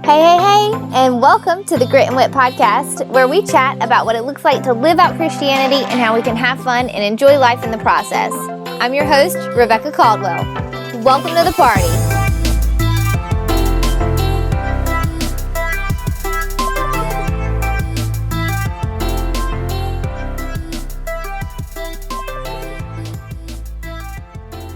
Hey, and welcome to the Grit and Wit podcast, where we chat about what it looks like to live out Christianity and how we can have fun and enjoy life in the process. I'm your host, Rebecca Caldwell. Welcome to the party.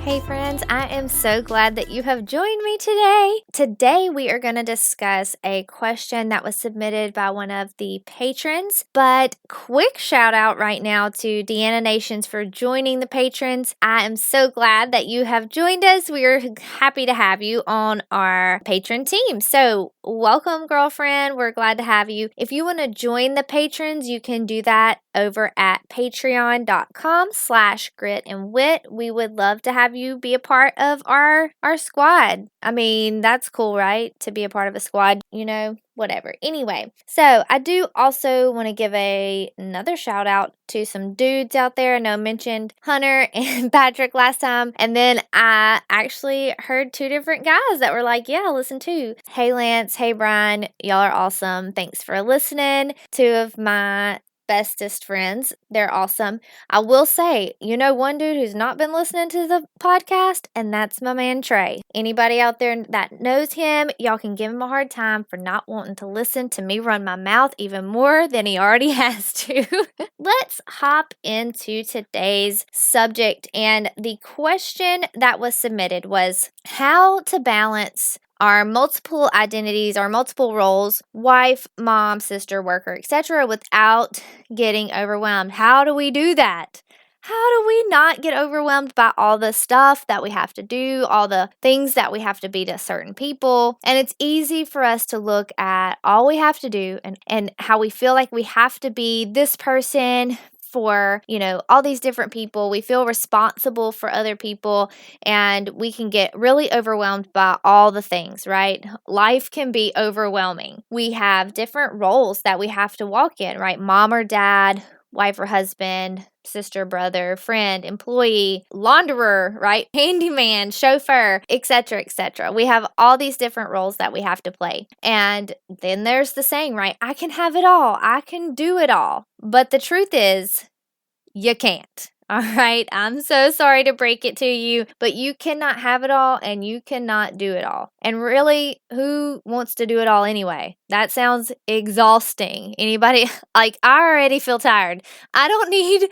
Hey friends, I am so glad that you have joined me today. Today we are going to discuss a question that was submitted by one of the patrons, but quick shout out right now to Deanna Nations for joining the patrons. I am so glad that you have joined us. We are happy to have you on our patron team. So welcome, girlfriend. We're glad to have you. If you want to join the patrons, you can do that over at patreon.com/gritandwit. We would love to have you be a part of our squad. I mean, that's cool, right? To be a part of a squad, whatever. Anyway, so I do also want to give another shout out to some dudes out there. I know I mentioned Hunter and Patrick last time, and then I actually heard two different guys that were like, yeah, listen too. Hey Lance, hey Brian, y'all are awesome. Thanks for listening. Two of my bestest friends. They're awesome. I will say, one dude who's not been listening to the podcast, and that's my man Trey. Anybody out there that knows him, y'all can give him a hard time for not wanting to listen to me run my mouth even more than he already has to. Let's hop into today's subject, and the question that was submitted was how to balance our multiple identities, our multiple roles, wife, mom, sister, worker, etc., without getting overwhelmed. How do we do that? How do we not get overwhelmed by all the stuff that we have to do, all the things that we have to be to certain people? And it's easy for us to look at all we have to do and how we feel like we have to be this person for, all these different people. We feel responsible for other people, and we can get really overwhelmed by all the things, right? Life can be overwhelming. We have different roles that we have to walk in, right? Mom or dad, wife or husband, sister, brother, friend, employee, launderer, right? Handyman, chauffeur, etc., etc. We have all these different roles that we have to play. And then there's the saying, right? I can have it all. I can do it all. But the truth is, you can't. All right. I'm so sorry to break it to you, but you cannot have it all and you cannot do it all. And really, who wants to do it all anyway? That sounds exhausting. Anybody? Like, I already feel tired. I don't need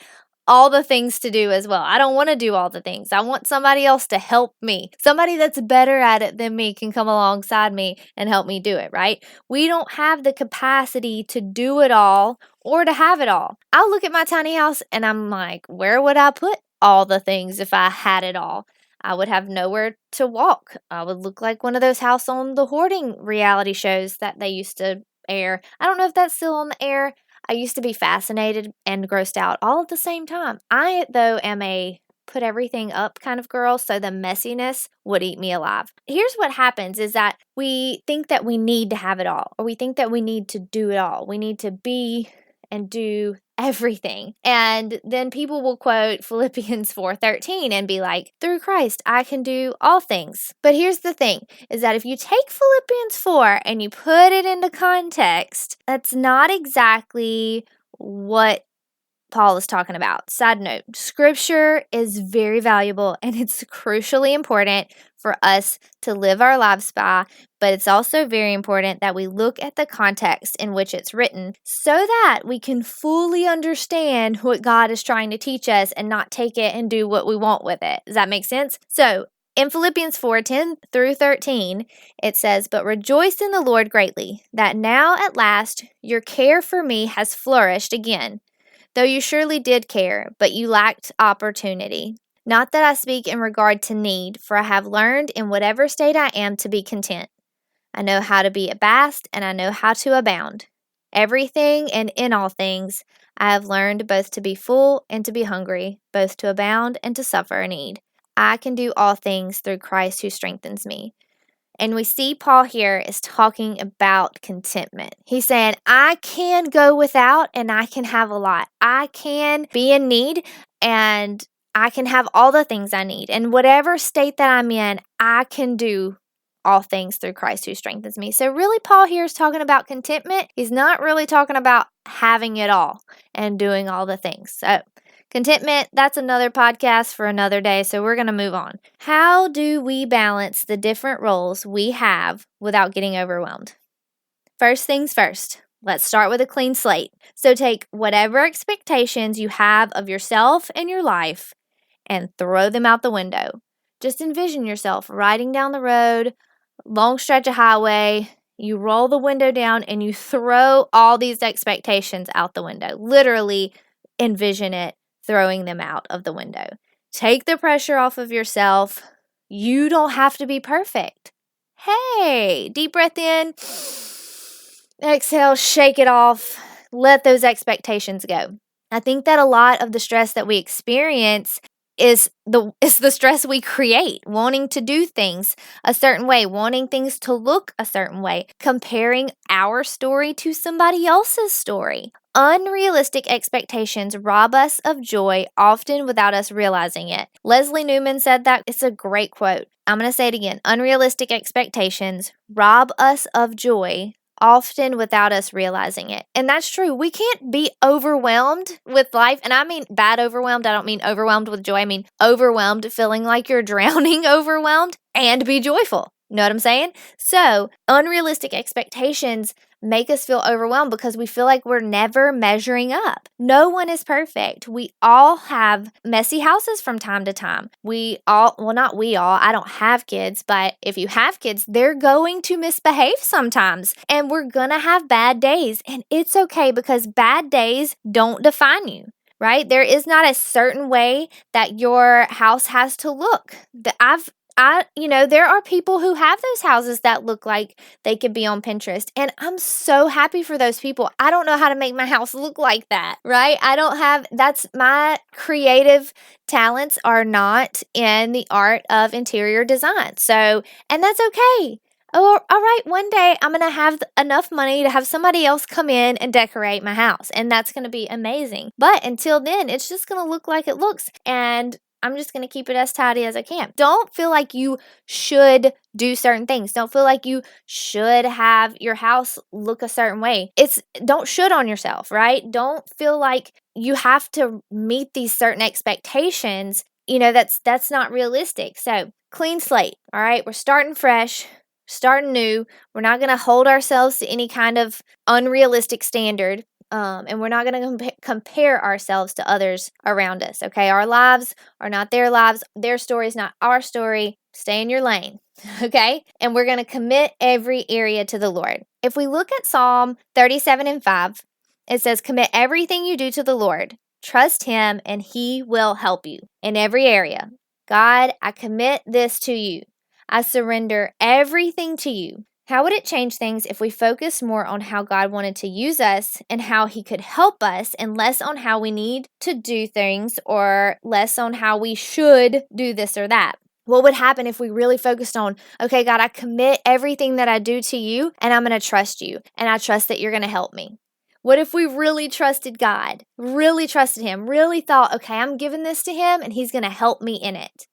all the things to do as well. I don't want to do all the things. I want somebody else to help me. Somebody that's better at it than me can come alongside me and help me do it, right? We don't have the capacity to do it all or to have it all. I look at my tiny house and I'm like, where would I put all the things if I had it all? I would have nowhere to walk. I would look like one of those House on the Hoarding reality shows that they used to air. I don't know if that's still on the air. I used to be fascinated and grossed out all at the same time. I, though, am a put everything up kind of girl, so the messiness would eat me alive. Here's what happens is that we think that we need to have it all, or we think that we need to do it all. We need to be and do everything. And then people will quote Philippians 4:13 and be like, through Christ, I can do all things. But here's the thing, is that if you take Philippians 4 and you put it into context, that's not exactly what Paul is talking about. Side note, scripture is very valuable and it's crucially important for us to live our lives by, but it's also very important that we look at the context in which it's written so that we can fully understand what God is trying to teach us and not take it and do what we want with it. Does that make sense? So, in Philippians 4:10 through 13, it says, but rejoice in the Lord greatly, that now at last your care for me has flourished again. Though you surely did care, but you lacked opportunity. Not that I speak in regard to need, for I have learned in whatever state I am to be content. I know how to be abased, and I know how to abound. Everything and in all things, I have learned both to be full and to be hungry, both to abound and to suffer need. I can do all things through Christ who strengthens me. And we see Paul here is talking about contentment. He's saying, I can go without and I can have a lot. I can be in need and I can have all the things I need. And whatever state that I'm in, I can do all things through Christ who strengthens me. So really, Paul here is talking about contentment. He's not really talking about having it all and doing all the things. So contentment, that's another podcast for another day. So we're going to move on. How do we balance the different roles we have without getting overwhelmed? First things first. Let's start with a clean slate. So take whatever expectations you have of yourself and your life and throw them out the window. Just envision yourself riding down the road, long stretch of highway. You roll the window down and you throw all these expectations out the window. Literally envision it throwing them out of the window. Take the pressure off of yourself. You don't have to be perfect. Hey, deep breath in. Exhale, shake it off. Let those expectations go. I think that a lot of the stress that we experience is the stress we create, wanting to do things a certain way, wanting things to look a certain way, comparing our story to somebody else's story. Unrealistic expectations rob us of joy, often without us realizing it. Leslie Newman said that. It's a great quote. I'm going to say it again. Unrealistic expectations rob us of joy, often without us realizing it. And that's true. We can't be overwhelmed with life. And I mean bad overwhelmed. I don't mean overwhelmed with joy. I mean overwhelmed, feeling like you're drowning, overwhelmed, and be joyful. You know what I'm saying? So unrealistic expectations make us feel overwhelmed because we feel like we're never measuring up. No one is perfect. We all have messy houses from time to time. Not we all, I don't have kids, but if you have kids, they're going to misbehave sometimes and we're going to have bad days, and it's okay because bad days don't define you. Right? There is not a certain way that your house has to look. There are people who have those houses that look like they could be on Pinterest, and I'm so happy for those people. I don't know how to make my house look like that, right? That's my creative talents are not in the art of interior design. So, and that's okay. Oh, all right, one day I'm going to have enough money to have somebody else come in and decorate my house, and that's going to be amazing. But until then, it's just going to look like it looks, and I'm just going to keep it as tidy as I can. Don't feel like you should do certain things. Don't feel like you should have your house look a certain way. Don't should on yourself, right? Don't feel like you have to meet these certain expectations. That's not realistic. So, clean slate, all right? We're starting fresh, starting new. We're not going to hold ourselves to any kind of unrealistic standard. And we're not going to compare ourselves to others around us, okay? Our lives are not their lives. Their story is not our story. Stay in your lane, okay? And we're going to commit every area to the Lord. If we look at Psalm 37:5, it says, commit everything you do to the Lord. Trust Him, and He will help you in every area. God, I commit this to you. I surrender everything to you. How would it change things if we focus more on how God wanted to use us and how He could help us, and less on how we need to do things or less on how we should do this or that? What would happen if we really focused on, okay, God, I commit everything that I do to you, and I'm going to trust you, and I trust that you're going to help me? What if we really trusted God, really trusted Him, really thought, okay, I'm giving this to Him, and He's going to help me in it?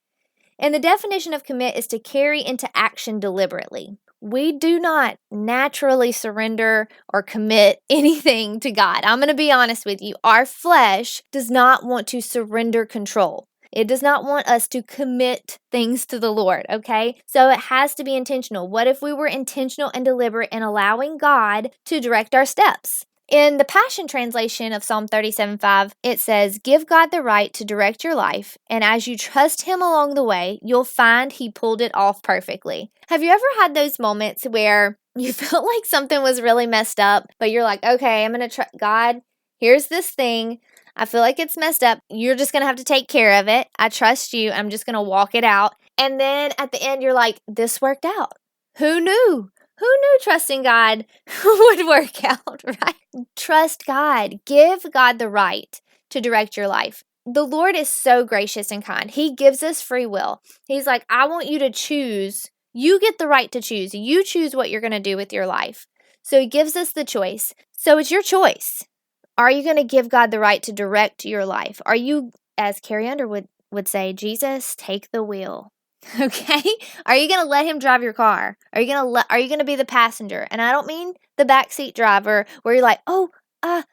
And the definition of commit is to carry into action deliberately. We do not naturally surrender or commit anything to God. I'm going to be honest with you. Our flesh does not want to surrender control. It does not want us to commit things to the Lord, okay? So it has to be intentional. What if we were intentional and deliberate in allowing God to direct our steps? In the Passion Translation of Psalm 37:5, it says, give God the right to direct your life, and as you trust Him along the way, you'll find He pulled it off perfectly. Have you ever had those moments where you felt like something was really messed up, but you're like, okay, I'm going to trust God. Here's this thing. I feel like it's messed up. You're just going to have to take care of it. I trust you. I'm just going to walk it out. And then at the end, you're like, this worked out. Who knew? Who knew trusting God would work out, right? Trust God. Give God the right to direct your life. The Lord is so gracious and kind. He gives us free will. He's like, I want you to choose. You get the right to choose. You choose what you're going to do with your life. So He gives us the choice. So it's your choice. Are you going to give God the right to direct your life? Are you, as Carrie Underwood would say, Jesus, take the wheel. Okay? Are you going to let him drive your car? Are you going to be the passenger? And I don't mean the backseat driver where you're like, "Oh,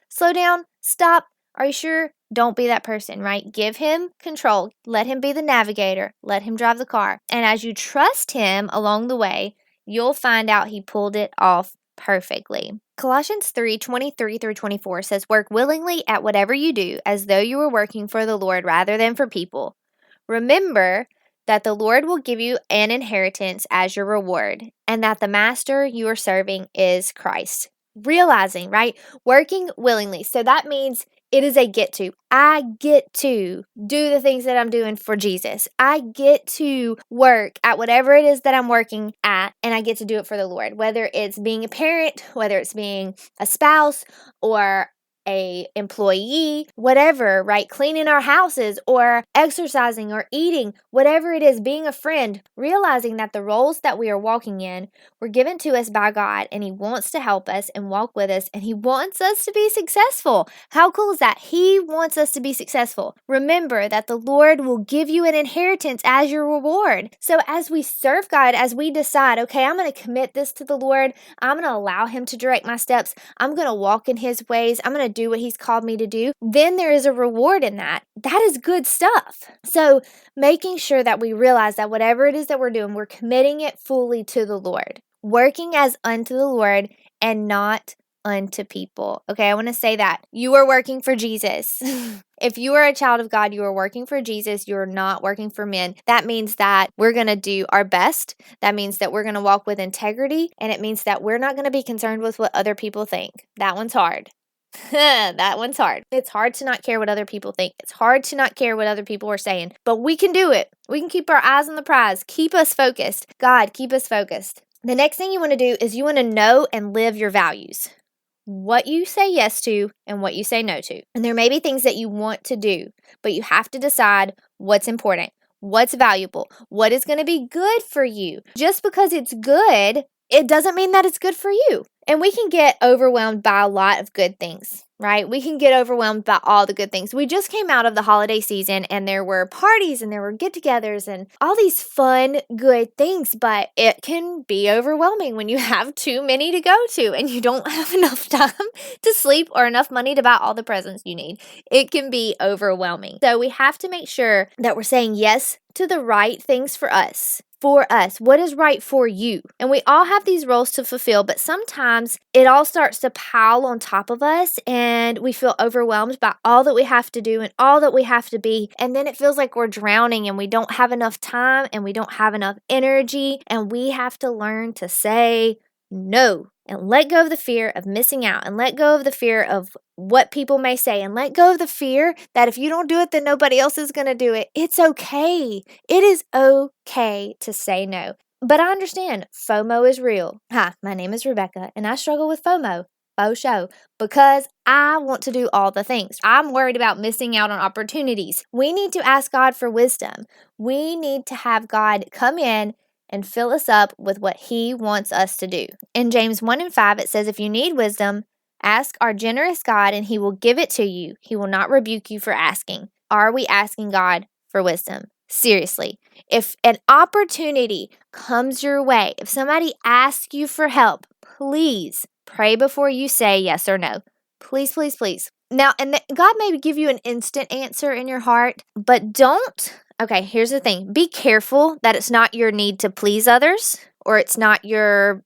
slow down, stop. Are you sure?" Don't be that person, right? Give him control. Let him be the navigator. Let him drive the car. And as you trust him along the way, you'll find out he pulled it off perfectly. Colossians 3:23-24 says, "Work willingly at whatever you do, as though you were working for the Lord rather than for people. Remember that the Lord will give you an inheritance as your reward, and that the master you are serving is Christ." Realizing, right? Working willingly. So that means it is a get to. I get to do the things that I'm doing for Jesus. I get to work at whatever it is that I'm working at, and I get to do it for the Lord. Whether it's being a parent, whether it's being a spouse, or a employee, whatever, right? Cleaning our houses or exercising or eating, whatever it is, being a friend, realizing that the roles that we are walking in were given to us by God, and he wants to help us and walk with us, and he wants us to be successful. How cool is that? He wants us to be successful. Remember that the Lord will give you an inheritance as your reward. So as we serve God, as we decide, okay, I'm going to commit this to the Lord, I'm going to allow him to direct my steps, I'm going to walk in his ways, I'm going to do what he's called me to do, then there is a reward in that. That is good stuff. So making sure that we realize that whatever it is that we're doing, we're committing it fully to the Lord, working as unto the Lord and not unto people. Okay, I want to say that. You are working for Jesus. If you are a child of God, you are working for Jesus. You are not working for men. That means that we're going to do our best. That means that we're going to walk with integrity. And it means that we're not going to be concerned with what other people think. That one's hard. That one's hard. It's hard to not care what other people think. It's hard to not care what other people are saying. But we can do it. We can keep our eyes on the prize. Keep us focused. God, keep us focused. The next thing you want to do is you want to know and live your values. What you say yes to and what you say no to. And there may be things that you want to do, but you have to decide what's important, what's valuable, what is going to be good for you. Just because it's good, it doesn't mean that it's good for you. And we can get overwhelmed by a lot of good things, right? We can get overwhelmed by all the good things. We just came out of the holiday season and there were parties and there were get-togethers and all these fun, good things, but it can be overwhelming when you have too many to go to and you don't have enough time to sleep or enough money to buy all the presents you need. It can be overwhelming. So we have to make sure that we're saying yes to the right things for us. What is right for you? And we all have these roles to fulfill, but sometimes it all starts to pile on top of us and we feel overwhelmed by all that we have to do and all that we have to be. And then it feels like we're drowning and we don't have enough time and we don't have enough energy, and we have to learn to say no and let go of the fear of missing out and let go of the fear of what people may say and let go of the fear that if you don't do it, then nobody else is going to do it. It's okay. It is okay to say no. But I understand FOMO is real. Hi, my name is Rebecca and I struggle with FOMO. Show because I want to do all the things. I'm worried about missing out on opportunities. We need to ask God for wisdom. We need to have God come in and fill us up with what he wants us to do. In James 1:5, it says, "If you need wisdom, ask our generous God and he will give it to you. He will not rebuke you for asking." Are we asking God for wisdom? Seriously, if an opportunity comes your way, if somebody asks you for help, please pray before you say yes or no. Please, please, please. Now, God may give you an instant answer in your heart, but don't. Okay, here's the thing. Be careful that it's not your need to please others, or it's not you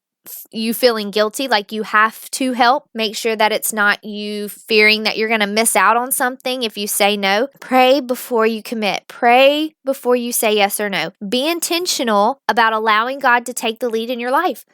feeling guilty like you have to help. Make sure that it's not you fearing that you're going to miss out on something if you say no. Pray before you commit. Pray before you say yes or no. Be intentional about allowing God to take the lead in your life.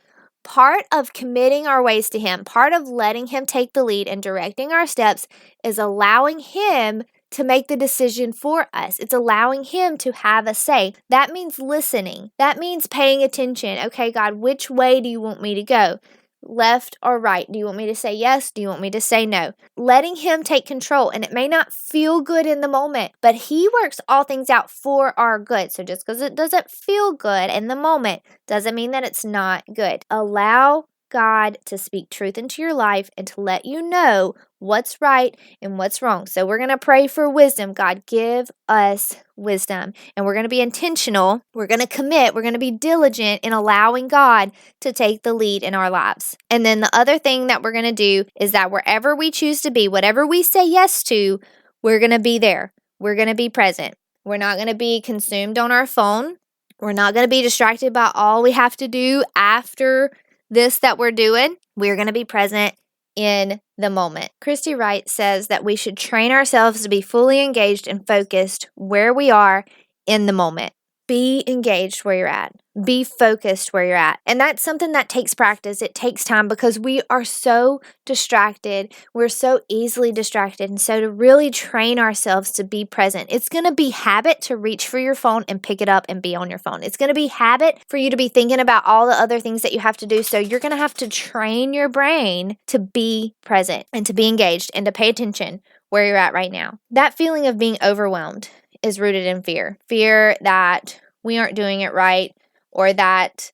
Part of committing our ways to him, part of letting him take the lead and directing our steps is allowing him to make the decision for us. It's allowing him to have a say. That means listening. That means paying attention. Okay, God, which way do you want me to go? Left or right? Do you want me to say yes? Do you want me to say no? Letting him take control. And it may not feel good in the moment, but he works all things out for our good. So just because it doesn't feel good in the moment doesn't mean that it's not good. Allow God to speak truth into your life and to let you know what's right and what's wrong. So we're going to pray for wisdom. God, give us wisdom. And we're going to be intentional. We're going to commit. We're going to be diligent in allowing God to take the lead in our lives. And then the other thing that we're going to do is that wherever we choose to be, whatever we say yes to, we're going to be there. We're going to be present. We're not going to be consumed on our phone. We're not going to be distracted by all we have to do after this that we're doing. We're going to be present in the moment. Christy Wright says that we should train ourselves to be fully engaged and focused where we are in the moment. Be engaged where you're at. Be focused where you're at. And that's something that takes practice. It takes time because we are so distracted. We're so easily distracted. And so to really train ourselves to be present, it's going to be habit to reach for your phone and pick it up and be on your phone. It's going to be habit for you to be thinking about all the other things that you have to do. So you're going to have to train your brain to be present and to be engaged and to pay attention where you're at right now. That feeling of being overwhelmed is rooted in fear. Fear that we aren't doing it right, or that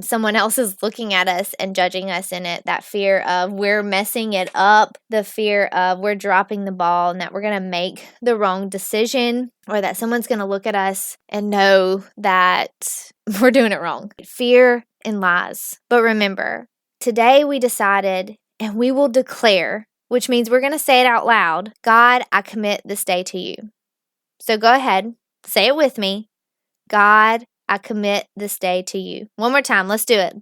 someone else is looking at us and judging us in it. That fear of we're messing it up. The fear of we're dropping the ball and that we're going to make the wrong decision, or that someone's going to look at us and know that we're doing it wrong. Fear and lies. But remember, today we decided and we will declare, which means we're going to say it out loud, God, I commit this day to you. So go ahead, say it with me. God, I commit this day to you. One more time, let's do it.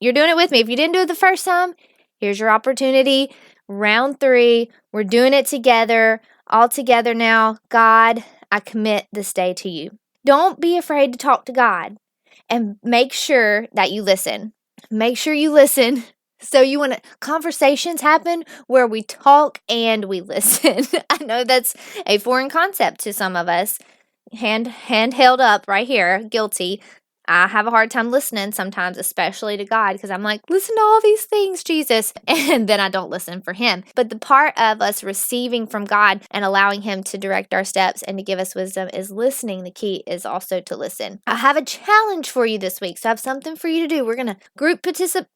You're doing it with me. If you didn't do it the first time, here's your opportunity. Round 3, we're doing it together, all together now. God, I commit this day to you. Don't be afraid to talk to God, and make sure that you listen. Make sure you listen. So conversations happen where we talk and we listen. I know that's a foreign concept to some of us. Hand held up right here, guilty. I have a hard time listening sometimes, especially to God, because I'm like, listen to all these things, Jesus. And then I don't listen for him. But the part of us receiving from God and allowing him to direct our steps and to give us wisdom is listening. The key is also to listen. I have a challenge for you this week. So I have something for you to do. We're going to group petition.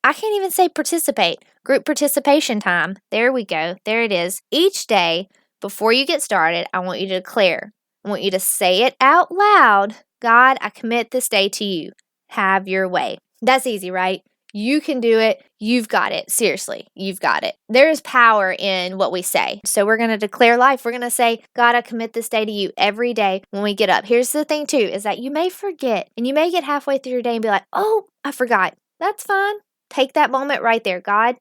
I can't even say participate. Group participation time. There we go. There it is. Each day before you get started, I want you to declare. I want you to say it out loud. God, I commit this day to you. Have your way. That's easy, right? You can do it. You've got it. Seriously, you've got it. There is power in what we say. So we're going to declare life. We're going to say, God, I commit this day to you every day when we get up. Here's the thing too, is that you may forget and you may get halfway through your day and be like, oh, I forgot. That's fine. Take that moment right there. God,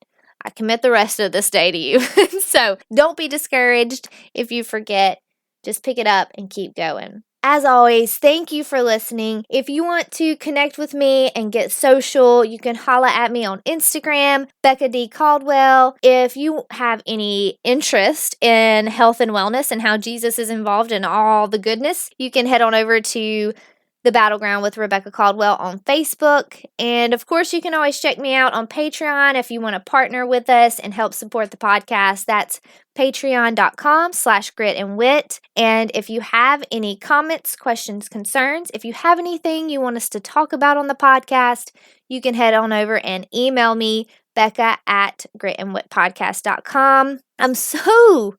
I commit the rest of this day to you. So don't be discouraged if you forget. Just pick it up and keep going. As always, thank you for listening. If you want to connect with me and get social, you can holla at me on Instagram, Becca D. Caldwell. If you have any interest in health and wellness and how Jesus is involved in all the goodness, you can head on over to The Battleground with Rebecca Caldwell on Facebook. And of course, you can always check me out on Patreon if you want to partner with us and help support the podcast. That's patreon.com/gritandwit. And if you have any comments, questions, concerns, if you have anything you want us to talk about on the podcast, you can head on over and email me, Becca@gritandwitpodcast.com. I'm so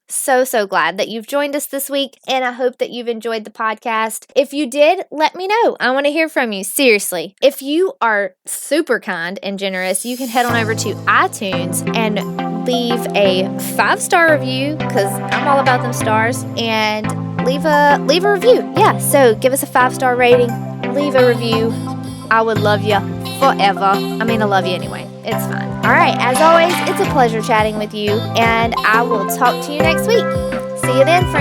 glad that you've joined us this week, and I hope that you've enjoyed the podcast. If you did, let me know. I want to hear from you, seriously. If you are super kind and generous, you can head on over to iTunes and leave a 5-star review, because I'm all about them stars, and leave a review. Yeah, so give us a 5-star rating, leave a review. I would love you forever. I mean, I love you anyway. It's fine. All right, as always, it's a pleasure chatting with you, and I will talk to you next week. See you then, friends.